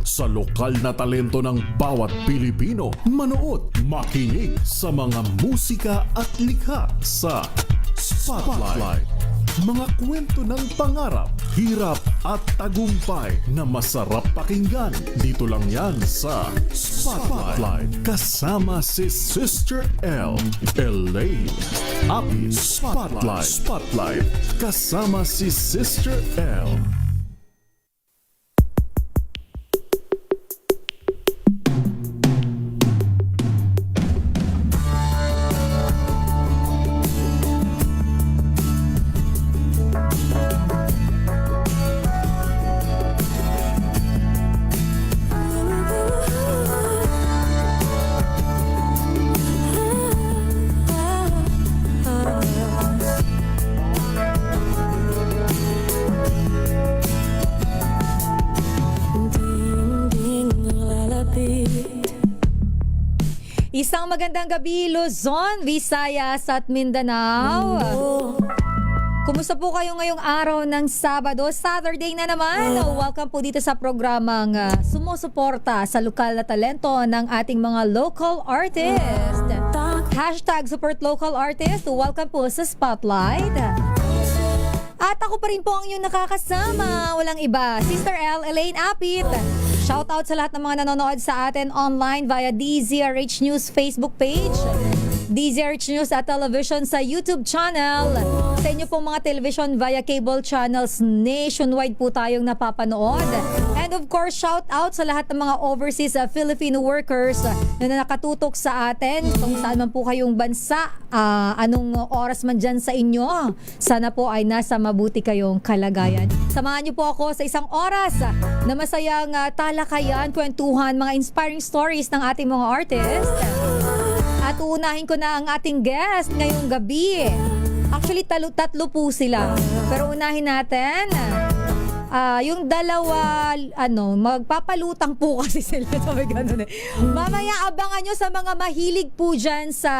sa lokal na talento ng bawat Pilipino. Manood, makinig sa mga musika at likha sa Spotlight. Mga kwento ng pangarap, hirap at tagumpay na masarap pakinggan. Dito lang yan sa Spotlight. Kasama si Sister L, Elaine, Happy Spotlight. Kasama si Sister L. Isang magandang gabi, Luzon, Visayas at Mindanao. Kumusta po kayo ngayong araw ng Sabado? Saturday na naman. Welcome po dito sa programang sumusuporta sa lokal na talento ng ating mga local artist. Hashtag support local artist. Welcome po sa Spotlight. At ako pa rin po ang inyong nakakasama. Walang iba. Sister L, Elaine Apit. Shout out sa lahat ng mga nanonood sa atin online via DZRH News Facebook page, DZRH News at Television sa YouTube channel. Sa inyo pong mga television via cable channels nationwide po tayong napapanood. And of course, shout out sa lahat ng mga overseas Filipino workers na nakatutok sa atin. Kung saan man po kayong bansa, anong oras man dyan sa inyo, sana po ay nasa mabuti kayong kalagayan. Samahan niyo po ako sa isang oras na masayang talakayan, kwentuhan, mga inspiring stories ng ating mga artist. At uunahin ko na ang ating guest ngayong gabi. Actually, tatlo po sila. Pero unahin natin, yung dalawa, magpapalutang po kasi sila. Sabi ganun eh. Mamaya abangan nyo sa mga mahilig po dyan sa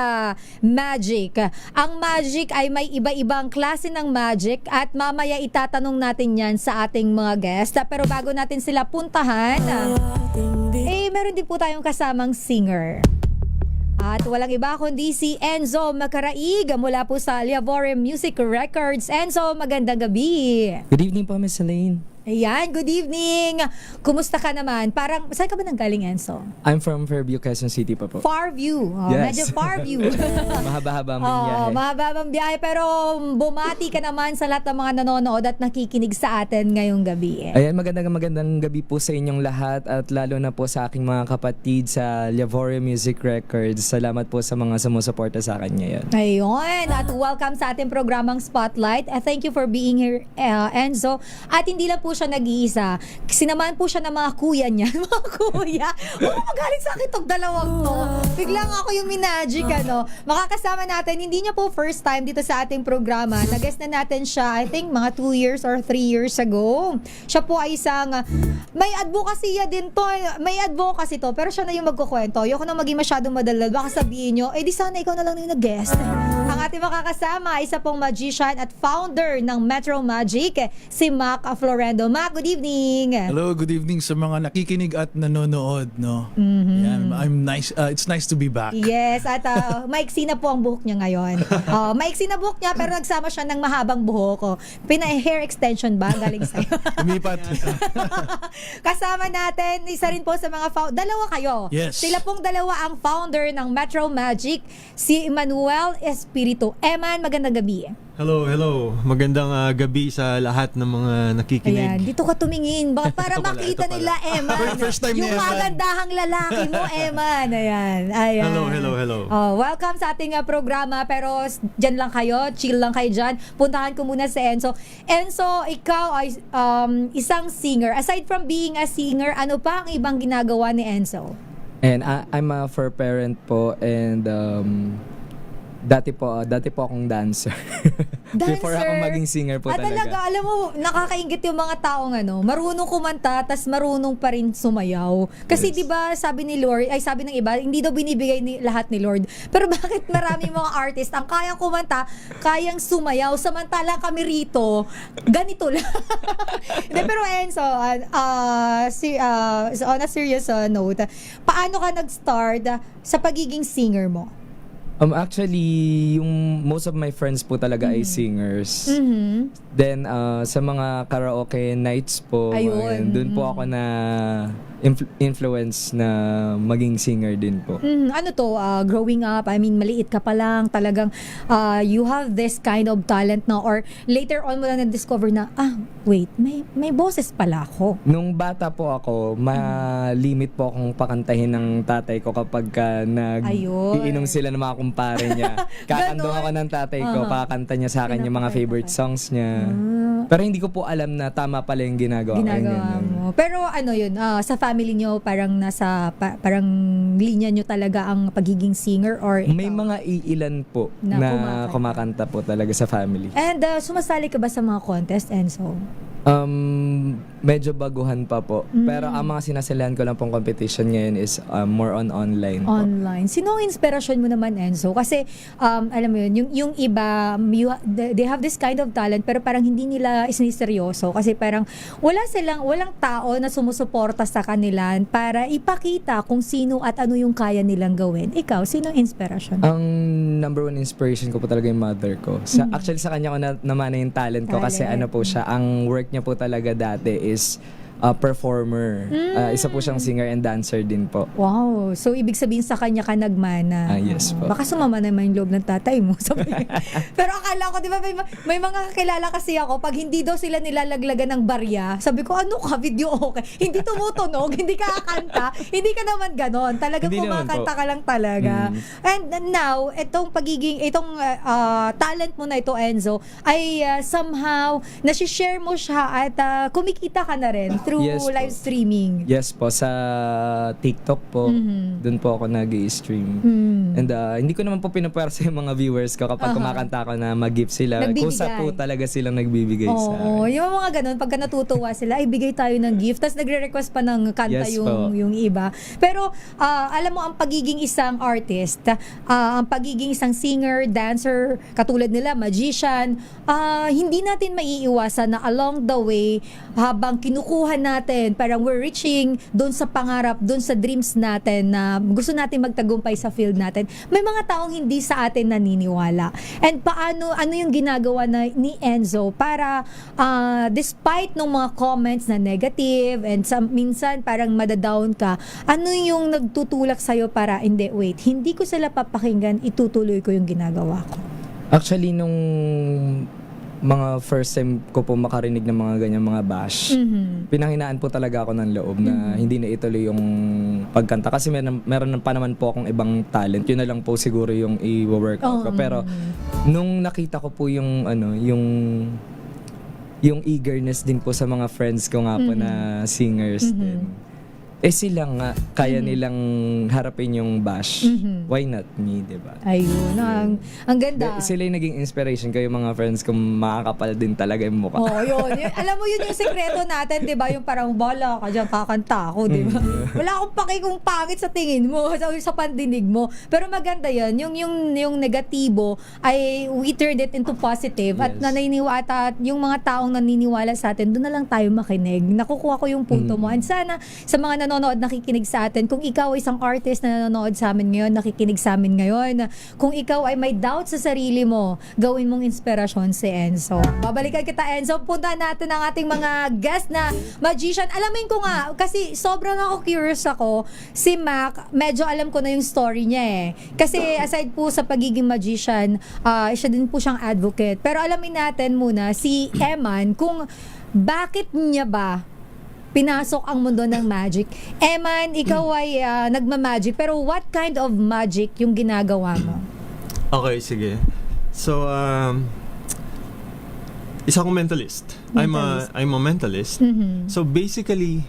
magic. Ang magic ay may iba-ibang klase ng magic at mamaya itatanong natin yan sa ating mga guest. Pero bago natin sila puntahan, meron din po tayong kasamang singer. At walang iba kundi si Enzo Macaraig mula po sa Liavore Music Records. Enzo, magandang gabi. Good evening po, Miss Elaine. Ayan, good evening. Kumusta ka naman? Parang, saan ka ba nanggaling, Enzo? I'm from Fairview, Quezon City pa po. Farview. Yes. Medyo Farview. Mahaba-haba ang biyahe. Mahaba-habang biyahe. Pero bumati ka naman sa lahat ng mga nanonood at nakikinig sa atin ngayong gabi. Ayan, magandang gabi po sa inyong lahat at lalo na po sa aking mga kapatid sa Liavore Music Records. Salamat po sa mga sumusuporta sa akin ngayon. Ayun. At welcome sa ating programang Spotlight. Thank you for being here, Enzo. At hindi lang po siya nag-iisa. Sinamahan po siya ng mga kuya niya. Mga kuya. Magaling sa akin itong dalawang to. Biglang ako yung minagic, Makakasama natin, hindi niya po first time dito sa ating programa. Nag-guest na natin siya, I think, mga 2 years or 3 years ago. Siya po ay isang, may advocacy din to. May advocacy to, pero siya na yung magkukwento. Ayoko na maging masyadong madaldal. Baka sabihin nyo, di sana ikaw na lang yung nag-guest. Ang ating makakasama, isa pong magician at founder ng Metro Magic, si Mac Florendo. Mac, good evening. Hello, good evening sa mga nakikinig at nanonood, no? Yan, it's nice to be back. Yes, at maiksi na po ang buhok niya ngayon. Maiksi na buhok niya pero nagsama siya ng mahabang buhok. Hair extension ba? Galing sa'yo. Lumipat. Kasama natin, isa rin po sa mga dalawa kayo. Yes. Sila pong dalawa ang founder ng Metro Magic, si Emmanuel Espiritu. Eman, magandang gabi. Hello. Magandang gabi sa lahat ng mga nakikinig. Ayan, dito ka tumingin para makita nila, Eman. First time ni yung Eman. magandahang lalaki mo, Eman. Ayan. Hello. Welcome sa ating programa. Pero dyan lang kayo, chill lang kayo dyan. Puntahan ko muna si Enzo. Enzo, ikaw ay isang singer. Aside from being a singer, ano pa ang ibang ginagawa ni Enzo? And I'm a fur parent po and Dati po akong dancer. Before Dancer? ako maging singer po talaga, talaga. alam mo, nakakaingit yung mga taong marunong kumanta, tas marunong pa rin sumayaw. Kasi 'di ba sabi ni Lord, ay sabi ng iba, hindi daw binibigay lahat ni Lord. Pero bakit maraming mga artist ang kayang kumanta, kayang sumayaw, samantalang kami rito, ganito lang. Hindi, pero Enzo, on a serious note, paano ka nag-start sa pagiging singer mo? Actually, yung most of my friends po talaga ay singers. Mhm. Then, sa mga karaoke nights po, Ayun. doon po ako na influence na maging singer din po. Ano to, growing up, I mean, maliit ka pa lang, talagang you have this kind of talent na, or later on mo lang na-discover na, wait, may boses pala ako. Nung bata po ako, ma-limit po akong pakantahin ng tatay ko kapag Ayun. iinom sila ng mga kumpare niya. Kakandong Ganon. ako ng tatay ko, kakanta niya sa akin yung mga Pinapakita favorite ka. songs niya. Pero hindi ko po alam na tama pala yung ginagawa ko. Ginagawa Ganyan. mo. Pero yun, sa family nyo, parang nasa, parang linya nyo talaga ang pagiging singer, or May ikaw? mga iilan po Na na kumakanta. kumakanta po talaga sa family. And sumasali ka ba sa mga contest, Enzo? Medyo baguhan pa po. Pero ang mga sinasalihan ko lang pong competition ngayon is more on online po. Online. Sino ang inspirasyon mo naman, Enzo? Kasi, alam mo yun, yung iba, they have this kind of talent, pero parang hindi nila isiniseryoso. Kasi parang walang tao na sumusuporta sa kanila para ipakita kung sino at ano yung kaya nilang gawin. Ikaw, sino ang inspirasyon? Ang number one inspiration ko po talaga yung mother ko. Actually, sa kanya ko namana yung talent ko kasi Talent. ano po siya, ang work niya po talaga dati is performer. Isa po siyang singer and dancer din po. Wow. So, ibig sabihin sa kanya ka nagmana. Yes po. Baka sumama naman yung loob ng tatay mo. Sabi. Pero akala ko, di ba, may mga kakilala kasi ako, pag hindi daw sila nilalaglagan ng barya, sabi ko, ano ka, video okay. Hindi tumutunog, hindi ka kakanta, hindi ka naman ganon. Talagang Hindi naman kumakanta po. ka lang talaga. And now, itong talent mo na ito, Enzo, ay somehow, nasishare mo siya at kumikita ka na rin through Yes po. live streaming. Yes po, sa TikTok po, doon po ako nag-i-stream. And hindi ko naman po pinapwersa yung mga viewers ko kapag kumakanta ako na mag-gift sila. Nagbibigay. Kusa po talaga silang nagbibigay sa Oo, akin. yung mga ganun, pagka natutuwa sila, ay bigay tayo ng gift, tapos nagre-request pa ng kanta Yes po. yung iba. Pero, alam mo, ang pagiging isang artist, ang pagiging isang singer, dancer, katulad nila, magician, hindi natin maiiwasan na along the way, habang kinukuha natin, parang we're reaching doon sa pangarap, doon sa dreams natin na gusto natin magtagumpay sa field natin, may mga taong hindi sa atin naniniwala. And ano yung ginagawa ni Enzo para despite ng mga comments na negative and minsan parang madadown ka, ano yung nagtutulak sa'yo para, hindi ko sila papakinggan, itutuloy ko yung ginagawa ko? Actually, nung mga first time ko po makarinig ng mga ganyan mga bash, pinanghinaan po talaga ako ng loob na hindi na ituloy yung pagkanta kasi meron pa naman po akong ibang talent. Yun na lang po siguro yung i-workout ko. Pero nung nakita ko po yung eagerness din po sa mga friends ko nga po na singers din. Sila nga, kaya nilang harapin yung bash. Why not me, diba? Ayun, ang ganda. Sila yung naging inspiration ko, yung mga friends ko makakapal din talaga yung mukha. Oo, yun. Alam mo, yun yung sekreto natin, di ba? Yung parang, bala ka dyan, kakanta ako, di ba? Wala akong paki kung pangit sa tingin mo, sa pandinig mo. Pero maganda yun. Yung negatibo, ay we turned it into positive. At naniniwala, at yung mga taong naniniwala sa atin, doon na lang tayo makinig. Nakukuha ko yung punto mo. And sana, sa mga nanonood, nakikinig sa atin, kung ikaw ay isang artist na nanonood sa amin ngayon, nakikinig sa amin ngayon, kung ikaw ay may doubt sa sarili mo, gawin mong inspirasyon si Enzo. Babalikan kita, Enzo. Punta natin ang ating mga guest na magician. Alamin ko nga, kasi sobrang ako curious ako, si Mac, medyo alam ko na yung story niya eh. Kasi aside po sa pagiging magician, siya din po siyang advocate. Pero alamin natin muna si Eman kung bakit niya ba pinasok ang mundo ng magic. Eman, ikaw ay nagma-magic, pero what kind of magic yung ginagawa mo? Okay, sige. So, isa akong mentalist. I'm a mentalist. So basically,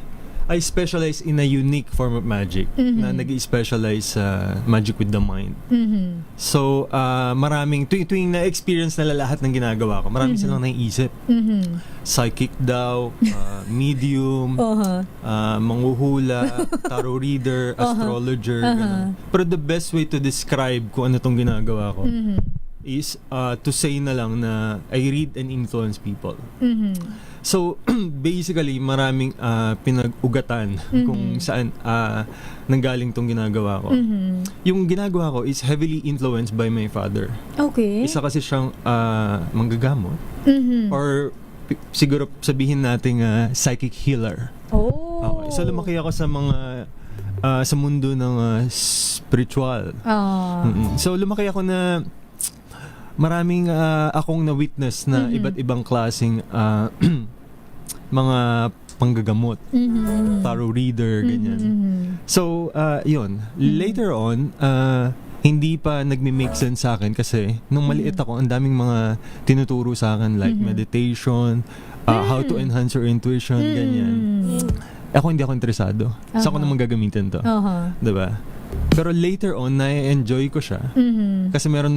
I specialize in a unique form of magic na nag-specialize sa magic with the mind. So, maraming, tuwing na-experience nila lahat ng ginagawa ko, maraming silang naiisip. Psychic daw, medium, manghuhula, tarot reader, astrologer, ganun. Pero the best way to describe kung ano tong ginagawa ko is to say na lang na I read and influence people. So, basically, maraming pinag-ugatan kung saan nanggaling tong ginagawa ko. Yung ginagawa ko is heavily influenced by my father. Okay. Isa kasi siyang manggagamot. Or siguro sabihin nating psychic healer. Oh. Okay. So, lumaki ako sa mga sa mundo ng spiritual. So, lumaki ako na maraming akong na-witness na iba't ibang klaseng mga panggagamot, tarot reader, ganyan. So, yun. Later on, hindi pa nagme-make sense sa akin kasi nung maliit ako, ang daming mga tinuturo sa akin like meditation, how to enhance your intuition, ganyan. Hindi ako interesado. Saan ko naman gagamitin to? Diba? Pero later on, na-enjoy ko siya. Kasi meron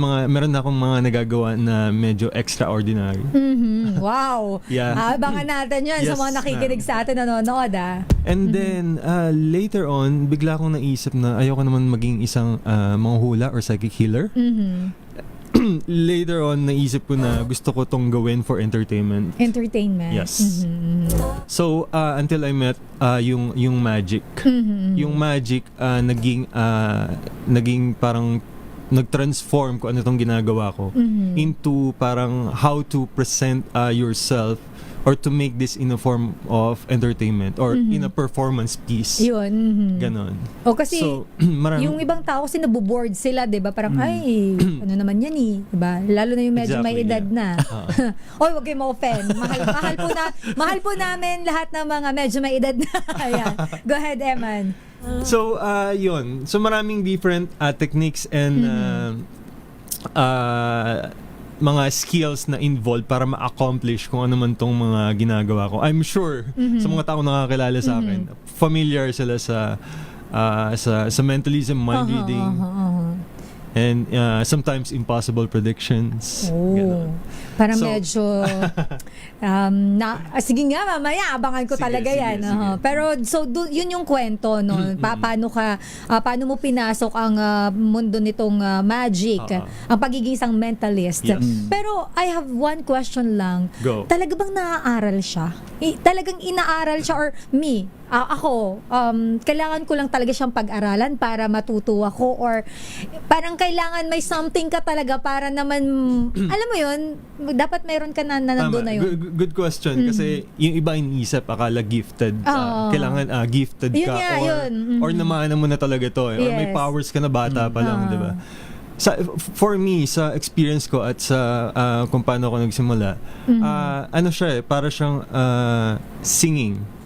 akong mga nagagawa na medyo extraordinary. Wow! Yeah. Abangan natin yan sa Yes, mga nakikinig sa atin, nanonood And then, later on, bigla akong naisip na ayoko naman maging isang manghula or psychic healer. Later on, naisip ko na gusto ko tong gawin for entertainment. Entertainment. Yes. So, until I met yung magic. Yung magic, naging parang nag-transform ko ano tong ginagawa ko into parang how to present yourself or to make this in a form of entertainment or in a performance piece. Yun. Ganon. O kasi, So, marami. yung ibang tao kasi naboboard sila, di ba? Parang, ay, ano naman yan di ba? Lalo na yung medyo may Exactly, edad na. Oy, wag kayo ma-offend. Mahal po namin lahat ng mga medyo may edad na. Ayan. Go ahead, Eman. So, yun. So, maraming different techniques and mga skills na involved para ma-accomplish kung ano man tong mga ginagawa ko. I'm sure sa mga taong nakakilala sa akin, familiar sila sa mentalism, mind reading, and sometimes impossible predictions. Ganon. Parang So, medyo sige nga mamaya abangan ko Sige, talaga sige, yan. sige. Pero yun yung kwento no. Paano mo pinasok ang mundo nitong magic, ang pagiging isang mentalist. Yes. Pero I have one question lang. Go. Talaga bang naaaral siya? Talagang inaaral siya or me? Ako, kailangan ko lang talaga siyang pag-aralan para matuto ako or parang kailangan may something ka talaga para naman, alam mo yun, dapat mayroon ka na nandun na yun. Good question. Kasi yung iba iniisip, akala gifted. Kailangan gifted Yun ka nga, or, yun. or namana mo na talaga to. Or may Yes. powers ka na bata pa lang, di ba? For me, sa experience ko at sa kung paano ako nagsimula, ano siya para siyang singing.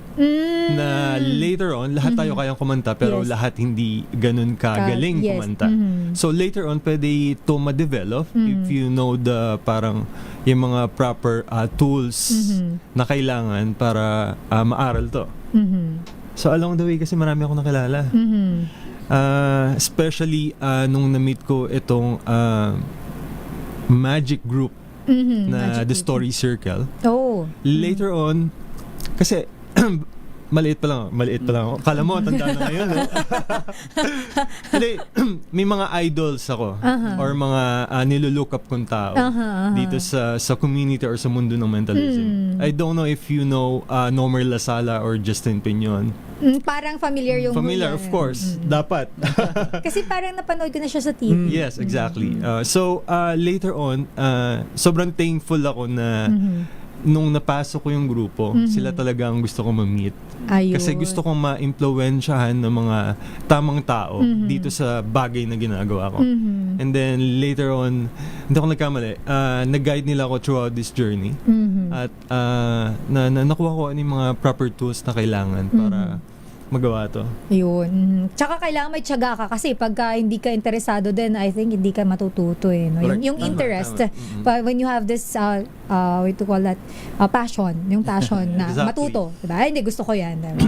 Na later on, lahat tayo kayang kumanta pero Yes. lahat hindi ganun kagaling Yes. kumanta. So later on, pwede ito ma-develop if you know the parang yung mga proper tools na kailangan para maaral to. So along the way kasi marami akong nakilala. Especially nung na-meet ko itong magic group na Magic The group. Story Circle. Oh. Later on, kasi maliit pa lang ako. Kala mo, tanda na ngayon. Hindi, may mga idols ako or mga nilulook up kong tao dito sa community or sa mundo ng mentalism. I don't know if you know Nomer Lasala or Justin Peñon. Parang familiar yung Familiar, of course. Dapat. Kasi parang napanood ko na siya sa TV. Yes, exactly. So, later on, sobrang thankful ako na nung napasok ko yung grupo, sila talaga ang gusto ko ma-meet. Ayun. Kasi gusto kong ma-impluwensyahan ng mga tamang tao dito sa bagay na ginagawa ko. And then later on, hindi ako nagkamali, nag-guide nila ako throughout this journey. At nakuha ko ano yung mga proper tools na kailangan para magawa to. Yun. Tsaka kailangan may tiyaga ka kasi pagka hindi ka interesado din, I think hindi ka matututo no? Correct. Yung Tama, interest. tama. When you have this what to call that, passion, yung passion na Exactly. matuto, diba? Hindi, gusto ko yan. Diba?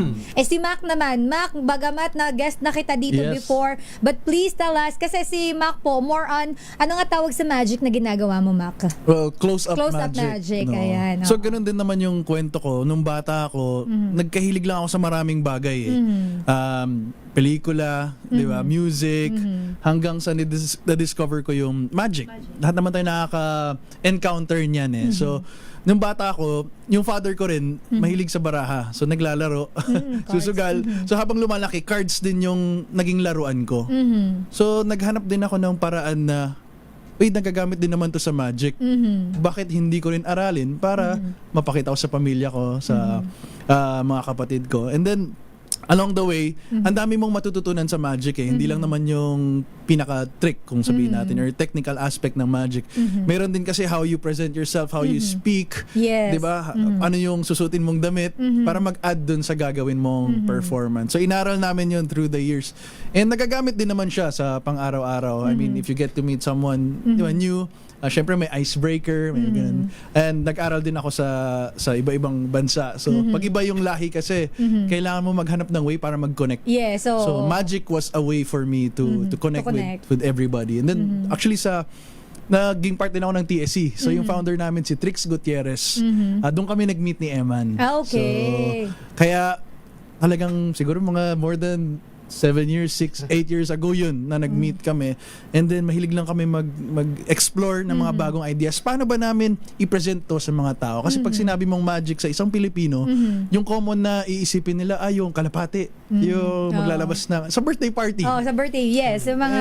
Si Mac naman, Mac, bagamat na guest na kita dito Yes. before, but please tell us, kasi si Mac po, more on, ano nga tawag sa magic na ginagawa mo, Mac? Well, close-up Close-up magic, ayan, So, oo. ganun din naman yung kwento ko. Nung bata ako, nagkahilig lang ako sa maraming bagay eh. Pelikula, di ba, music, hanggang sa na-discover ko yung magic. Lahat naman tayo nakaka-encounter niyan eh. So, nung bata ako, yung father ko rin, mahilig sa baraha. So, naglalaro, susugal. So, habang lumalaki, cards din yung naging laruan ko. So, naghanap din ako ng paraan na, uy, nagagamit din naman to sa magic. Bakit hindi ko rin aralin para mapakita ko sa pamilya ko, sa mga kapatid ko. And then, along the way, ang dami mong matututunan sa magic eh. Hindi lang naman yung pinaka-trick kung sabihin natin or technical aspect ng magic. Meron din kasi how you present yourself, how you speak. Yes. 'Di ba? Ano yung susutin mong damit para mag-add dun sa gagawin mong performance. So inaral namin yun through the years. And nagagamit din naman siya sa pang-araw-araw. I mean, if you get to meet someone di ba, new, syempre may icebreaker, may ganun. And nag-aral din ako sa iba-ibang bansa. So pag iba yung lahi kasi, kailangan mo maghanap ng way para mag-connect. Yeah, So magic was a way for me to connect with everybody. And then actually naging part din ako ng TSC. So yung founder namin si Trix Gutierrez. Doon kami nag-meet ni Eman. Okay. So kaya talagang siguro mga more than 7 years, 6, 8 years ago yun na nag-meet kami. And then mahilig lang kami mag-explore ng mga bagong ideas. Paano ba namin i-present to sa mga tao? Kasi pag sinabi mong magic sa isang Pilipino, yung common na iisipin nila ay yung kalapate, yung maglalabas na sa birthday party. Oh, sa birthday, yes. Yung mga,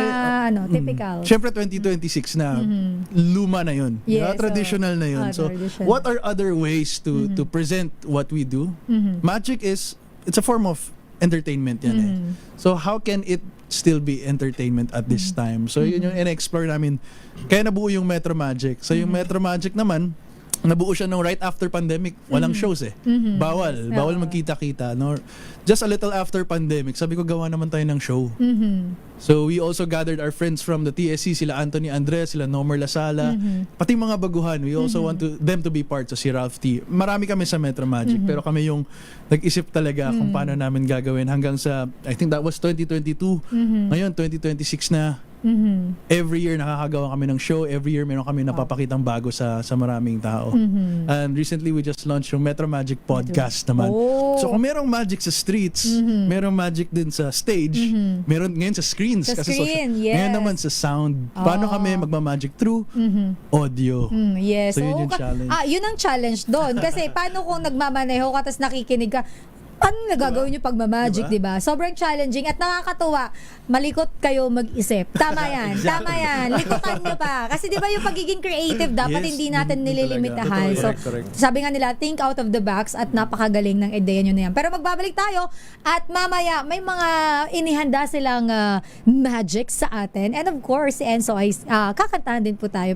typical. Siyempre 2026 na luma na yun. Yes, Traditional na yun. So traditional. what are other ways to present what we do? Magic it's a form of entertainment yan eh. So how can it still be entertainment at this time? So yun yung in-explore namin. Kaya nabuo yung Metro Magic. So yung Metro Magic naman, nabuo siya nung right after pandemic. Walang shows eh. Bawal magkita-kita. No? Just a little after pandemic, sabi ko gawa naman tayo ng show. So we also gathered our friends from the TSC, sila Anthony Andres, sila Nomer Lasala, pati mga baguhan. We also want them to be part. So si Ralph T. Marami kami sa Metro Magic, pero kami yung nag-isip talaga kung paano namin gagawin hanggang sa, I think that was 2022. Ngayon, 2026 na. Every year nakakagawa kami ng show. Every year meron kami napapakitang bago sa maraming tao. And recently we just launched yung Metro Magic podcast naman. Oh. So kung merong magic sa streets, merong magic din sa stage, meron ngayon sa screens. Sa kasi screen, yes. Ngayon naman sa sound. Paano kami magmamagic through audio? Yes. So yun yung challenge. Yun ang challenge doon. Kasi paano kung nagmamaneho ka tapos nakikinig ka, ano nagagawin nyo pag magic, diba? Sobrang challenging at nakakatuwa. Malikot kayo mag-isip. Tama yan. Tama yan. Likotan nyo pa. Kasi diba yung pagiging creative, dapat Yes, hindi natin nililimitahan. So, correct. sabi nga nila, think out of the box at napakagaling ng ideya nyo na yan. Pero magbabalik tayo at mamaya may mga inihanda silang magic sa atin. And of course, si Enzo ay kakantahan din po tayo.